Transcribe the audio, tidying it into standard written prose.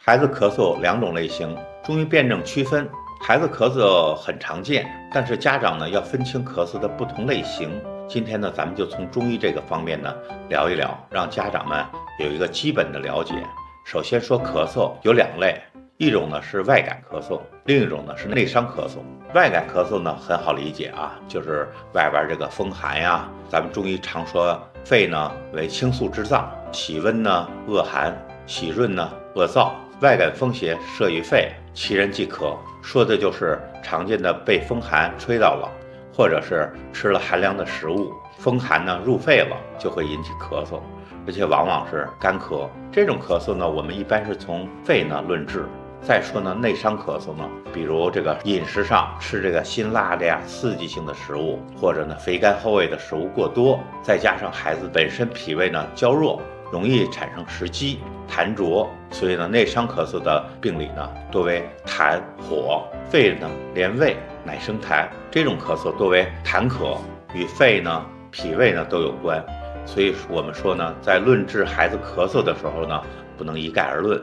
孩子咳嗽两种类型，中医辩证区分。孩子咳嗽很常见，但是家长呢要分清咳嗽的不同类型。今天呢，咱们就从中医这个方面呢聊一聊，让家长们有一个基本的了解。首先说咳嗽有两类，一种呢是外感咳嗽，另一种呢是内伤咳嗽。外感咳嗽呢很好理解啊，就是外边这个风寒呀。咱们中医常说肺呢为清肃之脏，喜温呢恶寒，喜润呢恶燥。外感风邪摄于肺，其人即咳，说的就是常见的被风寒吹到了，或者是吃了寒凉的食物，风寒呢入肺了，就会引起咳嗽，而且往往是干咳。这种咳嗽呢，我们一般是从肺呢论治。再说呢，内伤咳嗽呢，比如这个饮食上吃这个辛辣的呀、刺激性的食物，或者呢肥甘厚味的食物过多，再加上孩子本身脾胃呢较弱，容易产生食积、痰浊，所以呢，内伤咳嗽的病理呢多为痰火，肺呢连胃乃生痰，这种咳嗽多为痰咳，与肺呢、脾胃呢都有关。所以我们说呢，在论治孩子咳嗽的时候呢，不能一概而论。